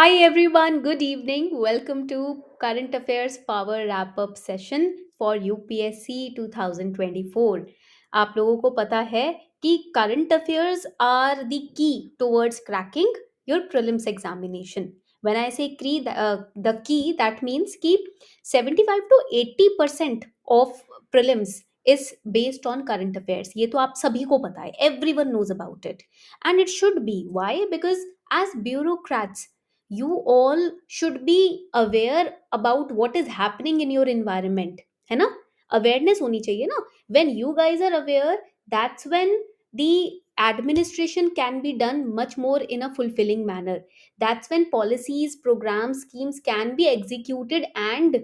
Hi everyone, good evening. Welcome to Current Affairs Power Wrap Up Session for UPSC 2024. आप लोगों को पता है कि current affairs are the key towards cracking your prelims examination. When I say the key, that means कि 75 to 80% of prelims is based on current affairs. ये तो आप सभी को पता है. Everyone knows about it. And it should be. Why? Because as bureaucrats, you all should be aware about what is happening in your environment, है ना? Awareness होनी चाहिए ना? When you guys are aware, that's when the administration can be done much more in a fulfilling manner. That's when policies, programs, schemes can be executed and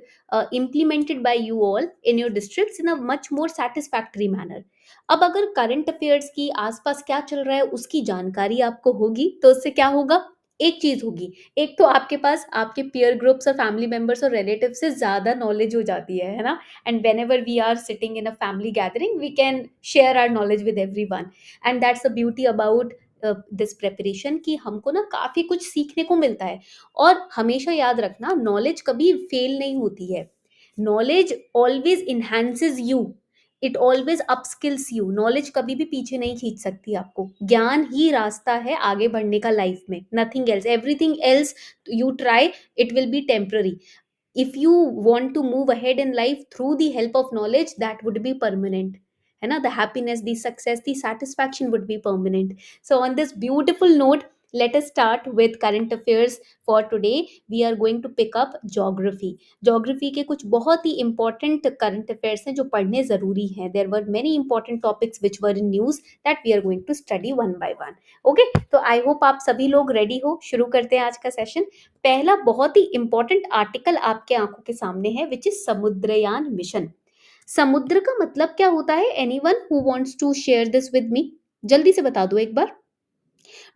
implemented by you all in your districts in a much more satisfactory manner. अब अगर current affairs की आसपास क्या चल रहा है उसकी जानकारी आपको होगी तो उससे क्या होगा? एक चीज होगी, एक तो आपके पास आपके पीयर ग्रुप्स और फैमिली मेंबर्स और रिलेटिव से ज़्यादा नॉलेज हो जाती है ना? And whenever we are sitting in a family gathering we can share our knowledge with everyone and that's the beauty about this preparation कि हमको ना काफ़ी कुछ सीखने को मिलता है। और हमेशा याद रखना, नॉलेज कभी फेल नहीं होती है। Knowledge always enhances you, it always upskills you. Knowledge कभी भी पीछे नहीं खींच सकती आपको। ज्ञान ही रास्ता है आगे बढ़ने का लाइफ में, nothing else. Everything else you try, it will be temporary. If you want to move ahead in life through the help of knowledge, that would be permanent, है ना? The happiness, the success, the satisfaction would be permanent. So on this beautiful note, let us start with current affairs for today. We are going to pick up geography. Geography के कुछ बहुत ही important current affairs हैं जो पढ़ने ज़रूरी हैं. There were many important topics which were in news that we are going to study one by one. Okay, तो I hope आप सभी लोग रेडी हो। शुरू करते हैं आज का सेशन। पहला बहुत ही इंपॉर्टेंट आर्टिकल आपके आंखों के सामने है, विच इज समुद्रयान मिशन। समुद्र का मतलब क्या होता है? Anyone who wants to share this with me, जल्दी से बता दो एक बार।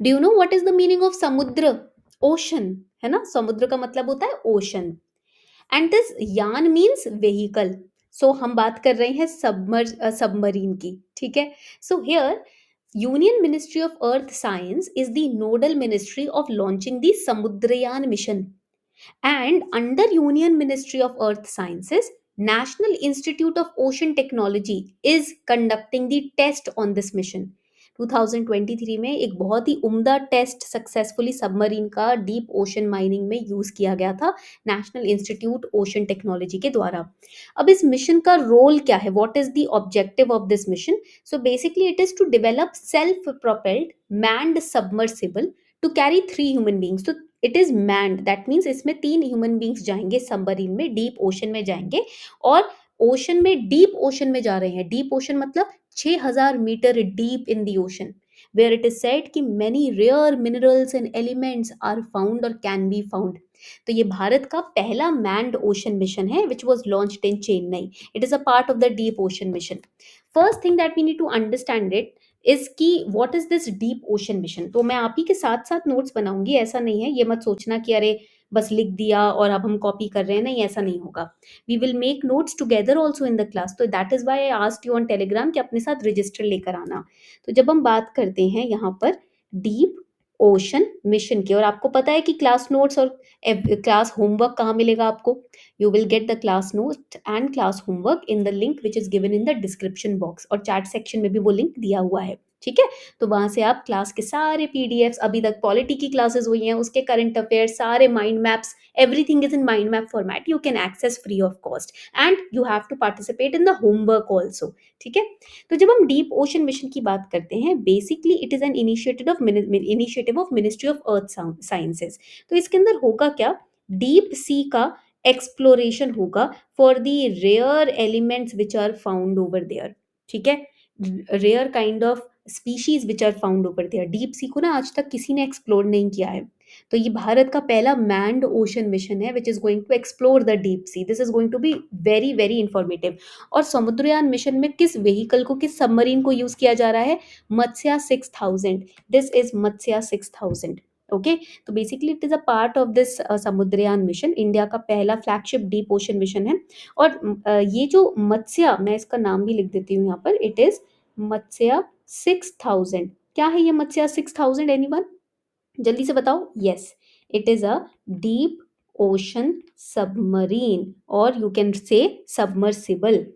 Do you know what is the meaning of समुद्र? ओशन, है ना? समुद्र का मतलब होता है ओशन। एंड दिस यान मीन्स व्हीकल। सो हम बात कर रहे हैं सबमरीन की, ठीक है? So here Union Ministry of Earth Science is the nodal ministry of launching the Samudrayan mission. And under Union Ministry of Earth Sciences, National Institute of Ocean Technology is conducting the test on this mission. 2023 में एक बहुत ही उम्दा test successfully submarine का deep ocean mining में use किया गया था national institute ocean technology के द्वारा। अब इस मिशन का रोल क्या है? What is the objective of this mission? So basically it is to develop self propelled manned submersible to carry 3 human beings. तो it is manned, that means इसमें 3 human beings जाएंगे सबमरीन में, deep ocean में जाएंगे और ocean में, deep ocean में जा रहे हैं। डीप ओशन मतलब 6000 metre deep in the ocean, where it is said कि many rare minerals and elements are found और कैन बी फाउंड। तो ये भारत का पहला मैन्ड ओशन मिशन है which was launched in Chennai. It is a part of the deep ocean mission. First thing that we need to understand it is कि what is this deep ocean mission. तो मैं आप ही के साथ साथ notes बनाऊंगी, ऐसा नहीं है, ये मत सोचना कि अरे बस लिख दिया और अब हम कॉपी कर रहे हैं। नहीं, ऐसा नहीं होगा। We will make notes together also in the class. तो that is why I asked you on Telegram कि अपने साथ रजिस्टर लेकर आना। तो जब हम बात करते हैं यहाँ पर डीप ओशन मिशन की, और आपको पता है कि क्लास नोट्स और क्लास होमवर्क कहाँ मिलेगा आपको? You will get the class note and class homework in the link which is given in the description box, और चैट सेक्शन में भी वो लिंक दिया हुआ है, ठीक है? तो वहां से आप क्लास के सारे पीडीएफ्स, अभी तक पॉलिटी की क्लासेस हुई हैं उसके करंट अफेयर्स, सारे mind maps, everything is in mind map format, you can access free of cost and you have to participate in the homework also, ठीक है? तो जब हम डीप ओशन मिशन की बात करते हैं, basically it is an initiative of ministry of earth sciences. तो इसके अंदर होगा क्या? डीप सी का एक्सप्लोरेशन होगा for the rare elements which are found over there, ठीक है? Rare kind of species which are found over there. Deep sea को ना आज तक किसी ने एक्सप्लोर नहीं किया है। तो ये भारत का पहला मैन्ड ओशन मिशन है which is going to explore the deep sea. This is going to be very very informative. और समुद्रयान मिशन में किस व्हीकल को, किस सबमरीन को यूज किया जा रहा है? Matsya 6000। This is Matsya 6000। Okay, तो basically it is a part of this Samudrayaan mission. India का पहला फ्लैगशिप डीप ओशन मिशन है। और ये जो मत्स्या, मैं इसका नाम भी लिख देती हूँ यहाँ पर, इट इज मत्स्या 6000। क्या है ये मत्स्या 6000? एनीवन जल्दी से बताओ। Yes, It is a deep ocean submarine, or you can say submersible.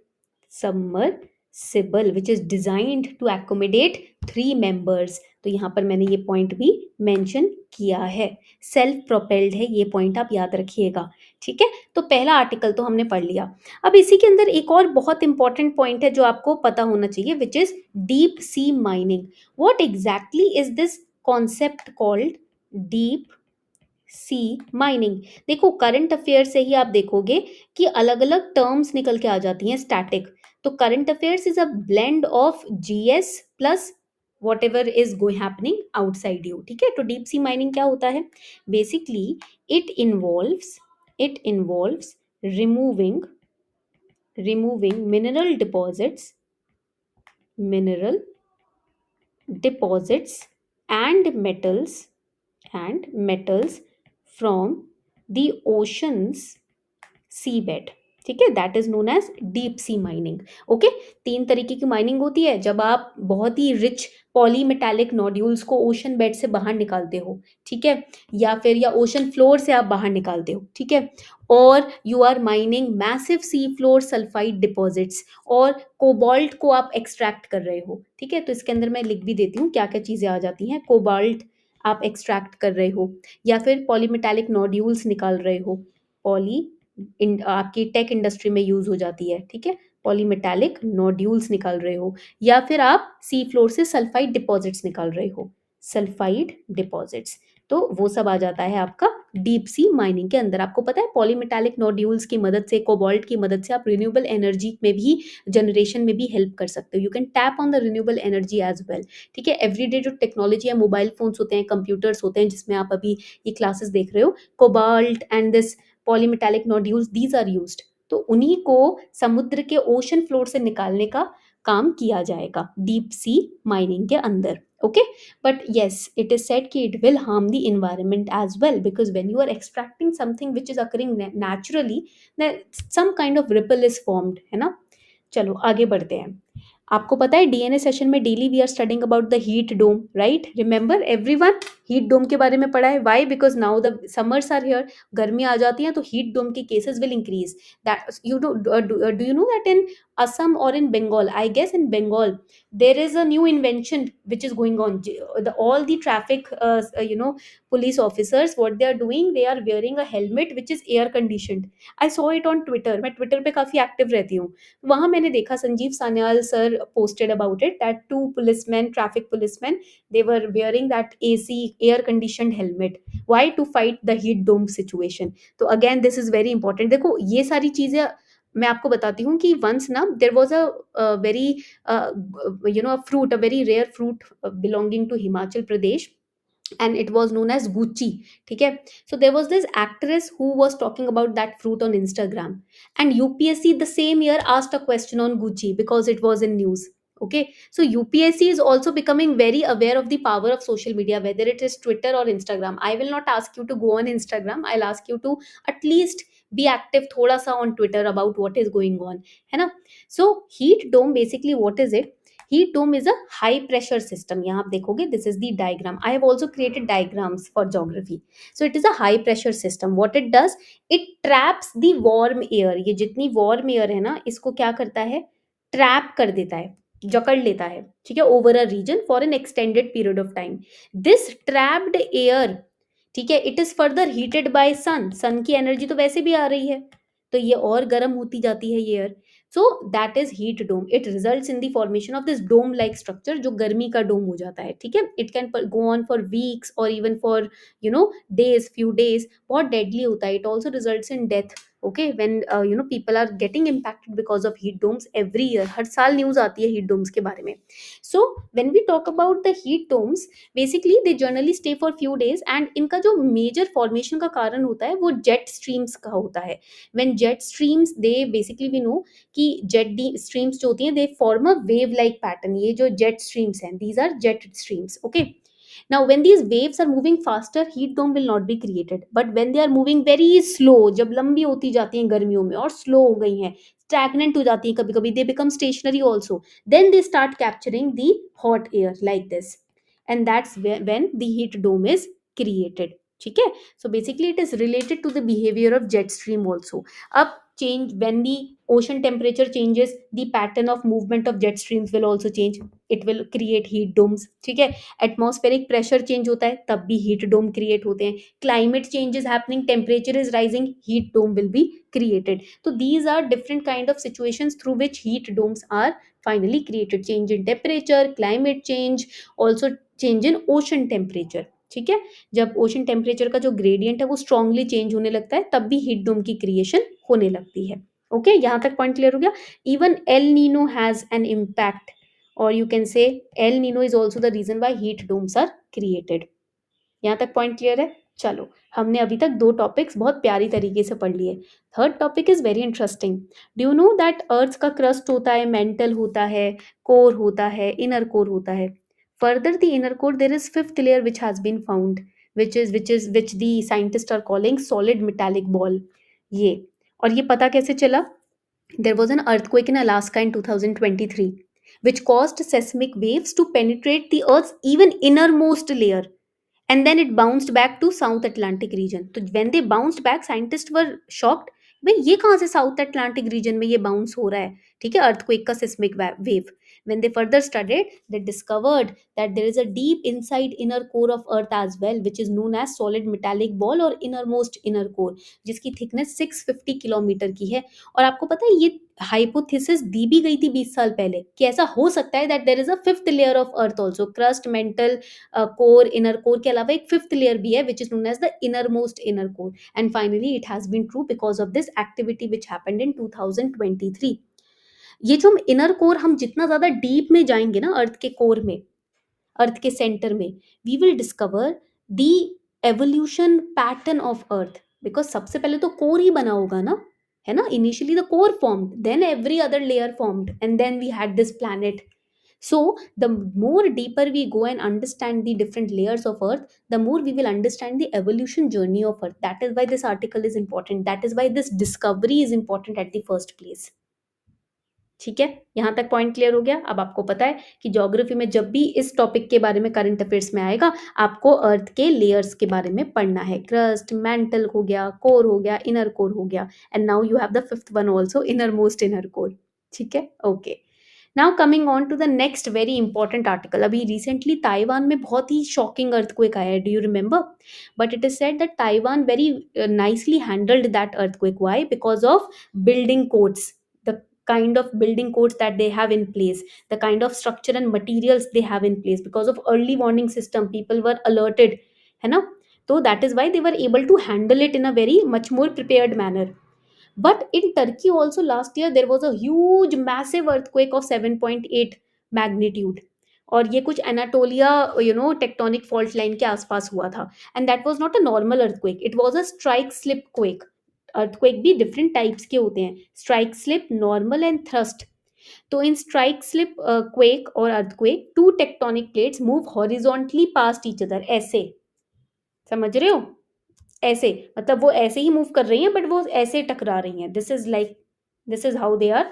Submersible, which is designed to accommodate 3 members. तो यहाँ पर मैंने ये पॉइंट भी मेंशन किया है. सेल्फ प्रोपेल्ड है, ये पॉइंट आप याद रखिएगा. ठीक है, तो पहला आर्टिकल तो हमने पढ़ लिया. अब इसी के अंदर एक और बहुत इंपॉर्टेंट पॉइंट है जो आपको पता होना चाहिए, which is deep sea mining. What exactly is this concept called deep sea mining? देखो, करंट अफेयर से ही आप देखोगे कि अलग अलग टर्म्स निकल के आ जाती हैं. स्टैटिक, तो current affairs is a blend of GS plus what ever is go happening outside you. ठीक है, तो डीप सी माइनिंग क्या होता है? Basically it involves removing mineral deposits and metals from the ocean's seabed. ठीक है, that is known as deep sea mining. Okay, 3 तरीके की माइनिंग होती है. जब आप बहुत ही रिच पॉलीमेटालिक नोड्यूल्स को ओशन बेड से बाहर निकालते हो, ठीक है, या फिर या ओशन फ्लोर से आप बाहर निकालते हो, ठीक है, और you are mining massive sea floor sulphide deposits, और कोबाल्ट को आप एक्सट्रैक्ट कर रहे हो. ठीक है, तो इसके अंदर मैं लिख भी देती हूँ क्या क्या चीज़ें आ जाती हैं. कोबाल्ट आप एक्सट्रैक्ट कर रहे हो, या फिर पॉलीमेटालिक नोड्यूल्स निकाल रहे हो. आपकी टेक इंडस्ट्री में यूज हो जाती है. ठीक है, पॉलीमेटालिक नोड्यूल्स निकाल रहे हो, या फिर आप सी फ्लोर से सल्फाइड डिपॉजिट्स निकाल रहे हो. सल्फाइड डिपॉजिट्स, तो वो सब आ जाता है आपका डीप सी माइनिंग के अंदर. आपको पता है पॉलीमेटालिक नोड्यूल्स की मदद से, कोबाल्ट की मदद से आप रिन्यूएबल एनर्जी में भी, जनरेशन में भी हेल्प कर सकते हो. You can tap on the renewable energy as well. ठीक है, एवरीडे जो टेक्नोलॉजी है, मोबाइल फोन्स होते हैं, कंप्यूटर्स होते हैं, जिसमें आप अभी ये क्लासेस देख रहे हो, cobalt and this polymetallic nodules, these are used. तो उन्हीं को समुद्र के ओशन फ्लोर से निकालने का काम किया जाएगा डीप सी माइनिंग के अंदर. Okay, but yes, it is said कि it will harm the environment as well, because when you are extracting something which is occurring naturally, then some kind of ripple is formed, है ना. चलो आगे बढ़ते हैं. आपको पता है डीएनए सेशन में daily we are studying about the heat dome, right? Remember everyone, heat dome के बारे में पढ़ा है. Why? Because now the summers are here, गर्मी आ जाती है तो हीट डोम के cases will increase. That you do you know that in Assam और in Bengal, I guess in Bengal, there is a new invention which is going on. All the traffic police officers, what they are doing, they are wearing a helmet which is air conditioned. I saw it on Twitter. मैं Twitter पे काफ़ी active रहती हूँ. वहाँ मैंने देखा, Sanjeev Sanyal sir posted about it, that 2 traffic policemen, they were wearing that AC air conditioned helmet. Why? To fight the heat dome situation. तो again this is very important. देखो ये सारी चीज़ें मैं आपको बताती हूँ कि वंस ना there was a berry fruit, a very rare fruit belonging to Himachal Pradesh, and it was known as gucci. ठीक है, so there was this actress who was talking about that fruit on Instagram, and UPSC the same year asked a question on gucci because it was in news. Okay, so UPSC is also becoming very aware of the power of social media, whether it is Twitter or Instagram. I will not ask you to go on Instagram, I'll ask you to at least be active थोड़ा सा on Twitter about what is going on, है ना. So heat dome, basically what is it? Heat dome is a high pressure system. यहाँ आप देखोगे, this is the diagram. I have also created diagrams for geography. So it is a high pressure system. What it does, it traps the warm air. ये जितनी warm air है ना, इसको क्या करता है? ट्रैप कर देता है, जकड़ लेता है. ठीक है, over a region for an extended period of time. This trapped air, ठीक है, it is further heated by sun. Sun की एनर्जी तो वैसे भी आ रही है, तो ये और गर्म होती जाती है ये air. So that is heat dome. It results in the formation of this dome like structure, जो गर्मी का डोम हो जाता है. ठीक है, it can go on for weeks और even for days, few days. बहुत डेडली होता है. It also results in death. Okay, when people are getting impacted because of heat domes every year. हर साल न्यूज आती है हीट डोम्स के बारे में. So when we talk about the heat domes, basically they generally stay for few days, and इनका जो major formation का कारण होता है वो जेट स्ट्रीम्स का होता है. When jet streams, they basically we know कि जेट स्ट्रीम्स जो होती हैं, they form a wave like pattern. ये जो जेट स्ट्रीम्स हैं, these are jet streams. Okay, now when these waves are moving faster, heat dome will not be created, but when they are moving very slow, जब लंबी होती जाती हैं गर्मियों में और स्लो हो गई हैं, stagnant हो जाती हैं कभी कभी, they become stationary also, then they start capturing the hot air like this, and that's when the heat dome is created. ठीक है, so basically it is related to the behaviour of jet stream also. अब change when the ocean temperature changes, the pattern of movement of jet streams will also change. It will create heat domes. ठीक है, atmospheric pressure change होता है तब भी heat dome create होते हैं. Climate change is happening, temperature is rising, heat dome will be created. So these are different kind of situations through which heat domes are finally created. Change in temperature, climate change, also change in ocean temperature. ठीक है, जब ocean temperature का जो gradient है वो strongly change होने लगता है तब भी हीट डोम की क्रिएशन होने लगती है. ओके, यहां तक पॉइंट क्लियर हो गया. Even El Nino has an impact, और you can say El Nino is also the reason why heat domes are created. यहाँ तक पॉइंट क्लियर है. चलो, हमने अभी तक दो टॉपिक्स बहुत प्यारी तरीके से पढ़ लिए. Third topic is very interesting. Do you know that earth का क्रस्ट होता है, मेंटल होता है, कोर होता है, इनर कोर होता है. Further the inner core there is fifth layer which has been found, which the scientists are calling solid metallic ball. ये, और ये पता कैसे चला? There was an earthquake in Alaska in 2023 which caused seismic waves to penetrate the earth's even innermost layer, and then it bounced back to South Atlantic region. तो when they bounced back, scientists were shocked. भाई ये कहाँ से south Atlantic reason में ये bounce हो रहा है? ठीक है, अर्थक्वेक का seismic wave. When they further studied, they discovered that there is a deep inside inner core of Earth as well, which is known as solid metallic ball और innermost inner core, जिसकी thickness 650 kilometre की है. और आपको पता है ये hypothesis दी भी गई थी 20 साल पहले कि ऐसा हो सकता है that there is a fifth layer of earth also. Crust, mantle core, inner core के अलावा एक फिफ्थ लेयर भी है which is known as the inner most inner core. And finally it has been true because of this activity which happened in 2023. ये जो inner core, हम जितना ज्यादा डीप में जाएंगे ना अर्थ के कोर में, अर्थ के सेंटर में, we will discover the evolution pattern of earth. Because सबसे पहले तो कोर ही बना होगा ना, है ना. Initially the core formed, then every other layer formed, and then we had this planet. So the more deeper we go and understand the different layers of earth, the more we will understand the evolution journey of earth. That is why this article is important, that is why this discovery is important at the first place. ठीक है, यहाँ तक point clear हो गया. अब आपको पता है कि ज्योग्राफी में जब भी इस टॉपिक के बारे में करंट अफेयर्स में आएगा, आपको अर्थ के लेयर्स के बारे में पढ़ना है. क्रस्ट, मेंटल हो गया, कोर हो गया, इनर कोर हो गया, and now you have the fifth one also, inner most inner core. ठीक है, okay. Now coming on to the next very important article. अभी रिसेंटली ताइवान में बहुत ही शॉकिंग अर्थक्वेक आया है, do you remember? But it is said that Taiwan very nicely handled that earthquake. Why? Because of building codes, the kind of building codes that they have in place, the kind of structure and materials they have in place. Because of early warning system, people were alerted, है ना. So that is why they were able to handle it in a very much more prepared manner. But in Turkey also last year there was a huge massive earthquake of 7.8 magnitude. और ये कुछ Anatolia tectonic fault line के आसपास हुआ था. And that was not a normal earthquake, it was a strike slip quake. Earthquake भी different types के होते हैं, strike slip, normal and thrust. तो इन स्ट्राइक स्लिप क्वेक और earthquake, two tectonic plates move horizontally past each other. ऐसे समझ रहे हो? ऐसे मतलब वो ऐसे ही मूव कर रही हैं बट वो ऐसे टकरा रही हैं. This is how they are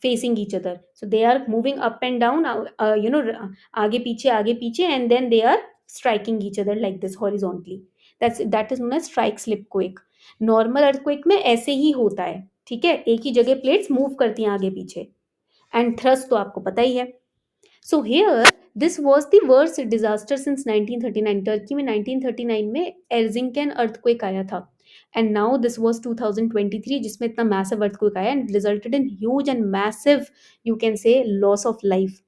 facing each other. So they are moving up and down, आगे पीछे, and then they are striking each other like this horizontally. That is known as strike slip quake. Normal earthquake में ऐसे ही होता है. ठीक है, एक ही जगह प्लेट्स मूव करती हैं आगे पीछे. एंड थ्रस्ट तो आपको पता ही है. So here this was the worst disaster since 1939. Turkey में 1939 में एर्जिंकन अर्थक्वेक आया था. एंड नाउ दिस वॉज 2023 जिसमें इतना मैसिव अर्थक्वेक आया and resulted in huge and massive, you can से, लॉस ऑफ लाइफ.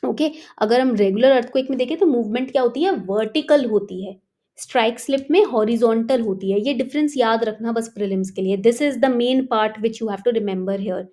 ओके, अगर हम रेगुलर अर्थक्वेक में देखें तो मूवमेंट क्या होती है? वर्टिकल होती है. स्ट्राइक स्लिप में हॉरिजॉन्टल होती है. ये डिफरेंस याद रखना बस प्रीलिम्स के लिए. This is the main part which you have to remember here.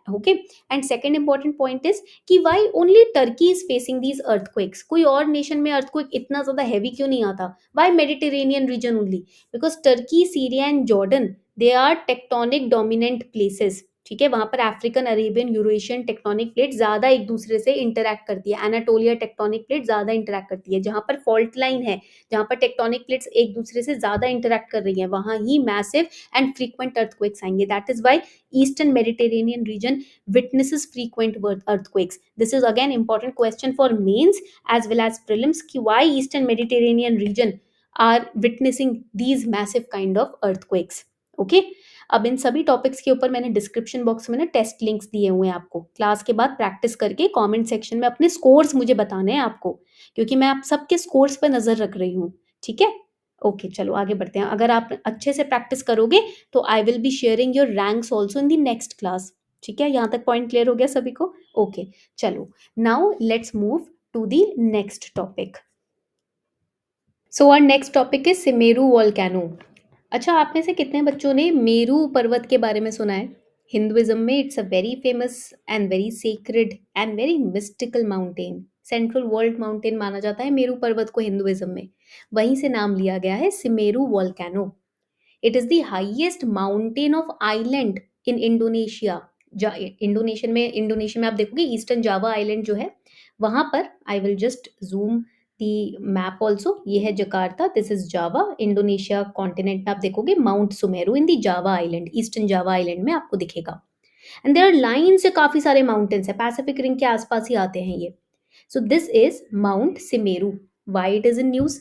Okay, and second important point is कि why only Turkey is facing these earthquakes. कोई और नेशन में earthquake इतना ज़्यादा heavy क्यों नहीं आता? Why Mediterranean region only? Because Turkey, Syria and Jordan, they are tectonic dominant places. ठीक है, वहां पर African, Arabian, Eurasian tectonic plate ज्यादा एक दूसरे से इंटरैक्ट करती है, एनाटोलिया टेक्टोनिक प्लेट ज्यादा इंटरैक्ट करती है। जहां पर फॉल्ट लाइन है, जहां पर टेक्टोनिक प्लेट्स एक दूसरे से ज्यादा इंटरैक्ट कर रही हैं, वहां ही मैसिव एंड फ्रीक्वेंट अर्थक्वेक्स आएंगे। That is why eastern Mediterranean region witnesses frequent earthquakes. This is again important question for mains as well as prelims कि why eastern Mediterranean region are witnessing these massive kind of earthquakes. Okay? अब इन सभी topics के ऊपर मैंने description box में ना test links दिए हुए हैं आपको। क्लास के बाद प्रैक्टिस करके कमेंट सेक्शन में अपने स्कोर्स मुझे बताने हैं आपको, क्योंकि मैं आप सबके स्कोर्स पर नजर रख रही हूँ। ठीक है, ओके, चलो आगे बढ़ते हैं। अगर आप अच्छे से प्रैक्टिस करोगे तो I will be sharing your ranks also in the next class. ठीक है, यहाँ तक पॉइंट क्लियर हो गया सभी को? ओके, चलो now let's move to the next topic. So our next topic is Semeru volcano. अच्छा, आप में से कितने बच्चों ने मेरू पर्वत के बारे में सुना है? हिंदुइज्म में it's a very famous and very sacred and very mystical mountain. Central world mountain माना जाता है मेरू पर्वत को हिंदुइज्म में। वहीं से नाम लिया गया है Semeru volcano. It is the highest mountain of island in Indonesia. Indonesia में आप देखोगे ईस्टर्न जावा आइलैंड जो है वहां पर, I will just zoom the map also. ये है Jakarta, this is Java. Indonesia continent में आप देखोगे माउंट सुमेरू इन दी Java island, eastern Java island में आपको दिखेगा। एंड देयर आर लाइन से काफी सारे माउंटेन्स है, पैसिफिक रिंग के आसपास ही आते हैं ये। So this is Mount Semeru. Why it is in news?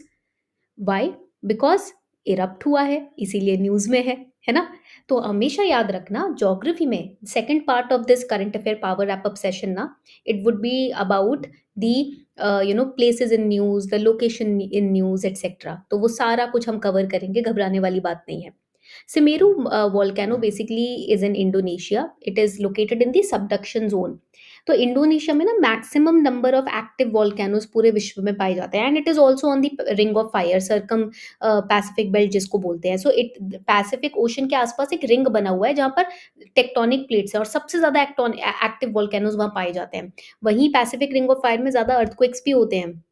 Why? Because erupt हुआ है, इसीलिए न्यूज में है ना? तो हमेशा याद रखना ज्योग्राफी में second part of this current affair power wrap up session ना, it would be about the places in news, the location in news etcetera. तो वो सारा कुछ हम कवर करेंगे, घबराने वाली बात नहीं है। Semeru volcano basically is in Indonesia. It is located in the subduction zone. तो इंडोनेशिया में ना maximum number of active volcanoes पूरे विश्व में पाए जाते हैं, and it is also on the ring of fire, circum Pacific belt जिसको बोलते हैं। सो इट पैसिफिक ओशन के आसपास एक रिंग बना हुआ है जहाँ पर टेक्टोनिक प्लेट्स है और सबसे ज्यादा एक्टिव वॉल्केनोज वहाँ पाए जाते हैं। वहीं पैसिफिक रिंग ऑफ फायर में ज्यादा अर्थक्वेक्स भी होते हैं।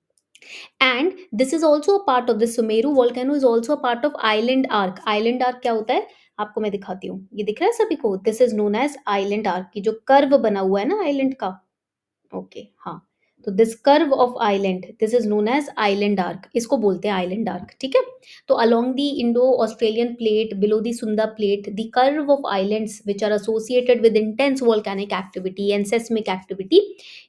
And this is also a part of this Semeru volcano is also a part of island arc. Island arc क्या होता है आपको मैं दिखाती हूँ, ये दिख रहा है सभी को? This is known as island arc, की जो कर्व बना हुआ है ना आइलैंड का। ओके, हाँ, तो this curve of island, this is known as island arc, इसको बोलते हैं आइलैंड आर्क। ठीक है, तो along the Indo Australian plate, below the Sunda plate, the curve of islands which are associated with intense volcanic activity and seismic activity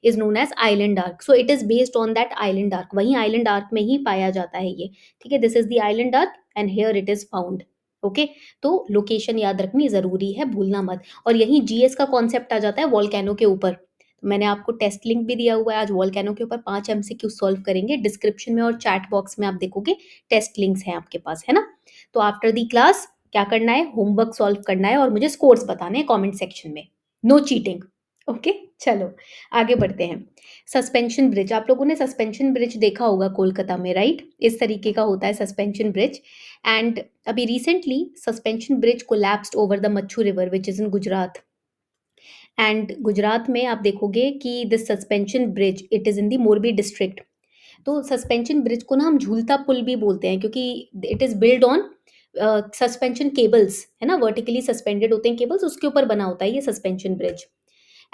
is known as island arc. So it is based on that island arc, वहीं island arc में ही पाया जाता है ये। ठीक है, this is the island arc and here it is found. Okay, तो लोकेशन याद रखनी जरूरी है, भूलना मत। और यही जीएस का कॉन्सेप्ट आ जाता है वॉल्केनो के ऊपर। तो मैंने आपको टेस्ट लिंक भी दिया हुआ है, आज वॉल्केनो के ऊपर 5 एमसीक्यू सॉल्व करेंगे। डिस्क्रिप्शन में और चैट बॉक्स में आप देखोगे टेस्ट लिंक्स हैं आपके पास, है ना? तो आफ्टर दी क्लास क्या करना है? होमवर्क सॉल्व करना है और मुझे स्कोर्स बताने हैं कमेंट सेक्शन में। No cheating. ओके, चलो आगे बढ़ते हैं। सस्पेंशन ब्रिज, आप लोगों ने सस्पेंशन ब्रिज देखा होगा कोलकाता में, राइट? इस तरीके का होता है सस्पेंशन ब्रिज। एंड अभी recently suspension bridge collapsed over the Machchhu river which is in Gujarat. And Gujarat में आप देखोगे कि this suspension bridge it is in the Morbi district. तो सस्पेंशन ब्रिज को ना हम झूलता पुल भी बोलते हैं, क्योंकि it is build on suspension cables, है ना? वर्टिकली सस्पेंडेड होते हैं केबल्स, उसके ऊपर बना होता है ये suspension bridge.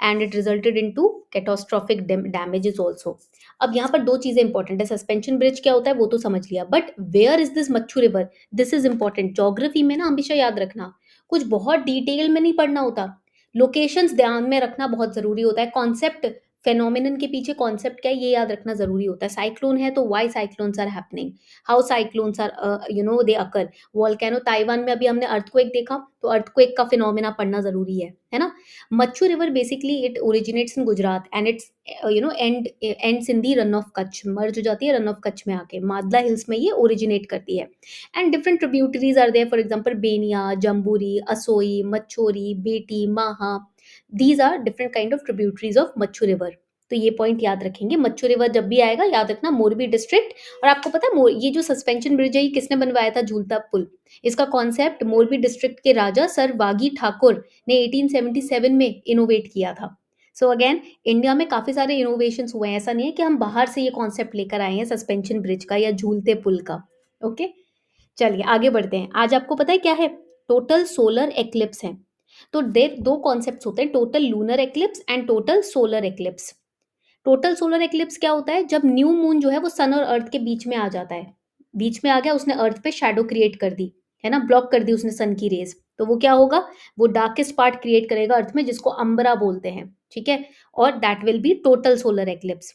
And it resulted into catastrophic damages also. अब यहाँ पर दो चीजें इंपॉर्टेंट है। सस्पेंशन ब्रिज क्या होता है वो तो समझ लिया, but where is this Machchhu river? This is important. Geography में ना हमेशा याद रखना, कुछ बहुत डिटेल में नहीं पढ़ना होता, लोकेशंस ध्यान में रखना बहुत जरूरी होता है। कॉन्सेप्ट, फेनोमिनन के पीछे कॉन्सेप्ट क्या है ये याद रखना जरूरी होता है। साइक्लोन है तो why cyclones are happening, how cyclones are they occur. Volcano Taiwan में अभी हमने अर्थक्वेक देखा, तो अर्थक्वेक का फिनोमिना पढ़ना जरूरी है ना? Machchhu river basically it originates in Gujarat and its ends in the Rann of Kutch, merge हो जाती है रन ऑफ कच्छ में आके, मादला हिल्स में ये ओरिजिनेट करती है। And different tributaries are there, for example Beniya, Jamburi, Asoi, Machchhori, Beti, Maha, these are different kind of tributaries of Machchhu river. तो ये पॉइंट याद रखेंगे, मच्छू रिवर जब भी आएगा याद रखना मोरबी डिस्ट्रिक्ट। और आपको पता है ये जो सस्पेंशन ब्रिज है ये किसने बनवाया था? झूलता पुल। इसका कॉन्सेप्ट मोरबी डिस्ट्रिक्ट के राजा सर वागी ठाकुर ने 1877 में इनोवेट किया था। सो अगेन इंडिया में काफी सारे इनोवेशन हुए हैं, ऐसा नहीं है कि हम बाहर से ये कॉन्सेप्ट लेकर आए हैं सस्पेंशन ब्रिज का या झूलते पुल का। ओके, चलिए आगे बढ़ते हैं। आज आपको पता है क्या है? टोटल सोलर एक्लिप्स है। तो देख दो कॉन्सेप्ट्स होते हैं, total lunar eclipse and total solar eclipse. Total solar eclipse क्या होता है? जब न्यू मून जो है वो सन और अर्थ के बीच में आ जाता है, बीच में आ गया, उसने अर्थ पे शैडो क्रिएट कर दी, है ना, ब्लॉक कर दी उसने सन की रेज, तो वो क्या होगा, वो डार्केस्ट पार्ट क्रिएट करेगा अर्थ में, जिसको अम्बरा बोलते हैं, ठीक है, और that will be total solar eclipse.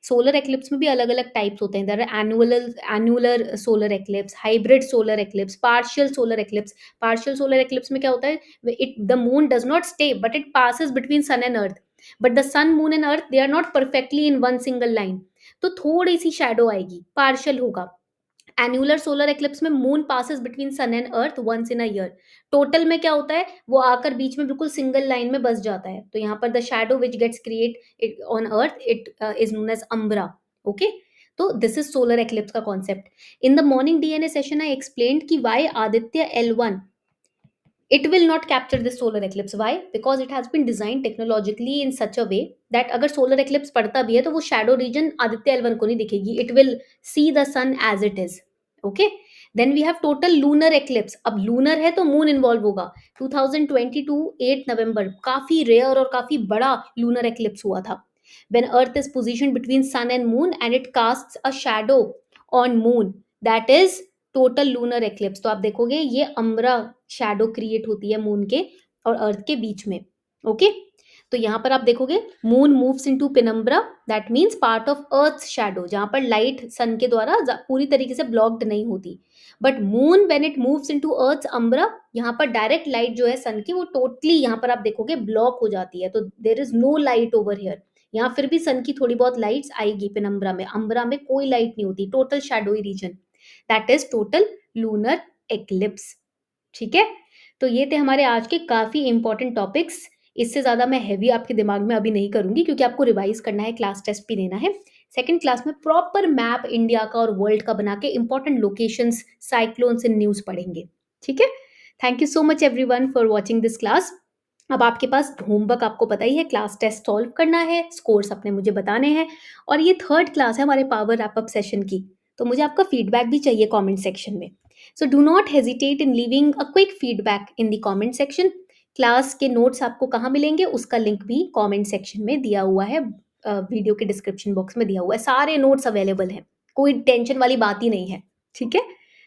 Solar eclipse में भी अलग अलग टाइप्स होते हैं, there are annular solar eclipse, hybrid solar eclipse, partial solar eclipse. Partial solar eclipse में क्या होता है, it the moon does not stay but it passes between sun and earth, but the sun moon and earth they are not perfectly in one single line, तो थोड़ी सी shadow आएगी, partial होगा। Annular solar eclipse में moon passes between sun and earth once in a year. Total में क्या होता है, वो आकर बीच में बिल्कुल सिंगल लाइन में बस जाता है, तो यहाँ पर the shadow which gets create on earth it is known as umbra. Okay, तो दिस इज सोलर एक्लिप्स का concept. In the morning DNA session I explained कि why Aditya L1 it will not capture this solar eclipse. Why? Because it has been designed technologically in such a way that अगर solar eclipse पड़ता भी है तो वो shadow region Aditya L1 को नहीं दिखेगी, it will see the sun as it is. Okay, then we have total lunar eclipse. अब lunar है तो moon involve होगा। 2022 8 नवंबर काफी rare और काफी बड़ा lunar eclipse हुआ था, when earth is positioned between sun and moon and it casts a shadow on moon, that is total lunar eclipse. तो आप देखोगे ये अम्ब्रा शैडो क्रिएट होती है मून के और अर्थ के बीच में। ओके, तो यहाँ पर आप देखोगे moon moves into penumbra, that means part of earth shadow, जहाँ पर लाइट सन के द्वारा पूरी तरीके से ब्लॉक्ड नहीं होती, but moon when it moves into earth umbra, यहाँ पर डायरेक्ट लाइट जो है सन की वो टोटली यहाँ पर आप देखोगे ब्लॉक हो जाती है, तो there is no light over here. यहाँ फिर भी सन की थोड़ी बहुत लाइट्स आएगी पेनम्ब्रा में, अम्ब्रा में कोई लाइट नहीं होती, total shadowy region, that is total lunar eclipse. ठीक है, तो ये थे हमारे आज के काफी इंपॉर्टेंट टॉपिक्स। इससे ज्यादा मैं हैवी आपके दिमाग में अभी नहीं करूंगी, क्योंकि आपको रिवाइज करना है, क्लास टेस्ट भी देना है। सेकंड क्लास में प्रॉपर मैप इंडिया का और वर्ल्ड का बना के important locations, cyclones in news पढ़ेंगे। ठीक है, thank you so much everyone for watching this class. अब आपके पास होमवर्क आपको पता ही है, क्लास टेस्ट सॉल्व करना है, स्कोर्स अपने मुझे बताने हैं, और ये थर्ड क्लास है हमारे पावर रैप अप सेशन की, तो मुझे आपका फीडबैक भी चाहिए कमेंट सेक्शन में। So do not hesitate in leaving a quick feedback in the comment section. Class के नोट्स आपको कहाँ मिलेंगे उसका लिंक भी कमेंट सेक्शन में दिया हुआ है, वीडियो के डिस्क्रिप्शन बॉक्स में दिया हुआ है, सारे नोट्स अवेलेबल हैं, कोई टेंशन वाली बात ही नहीं है। ठीक है,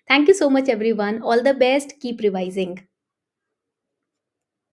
thank you so much everyone, all the best, keep revising.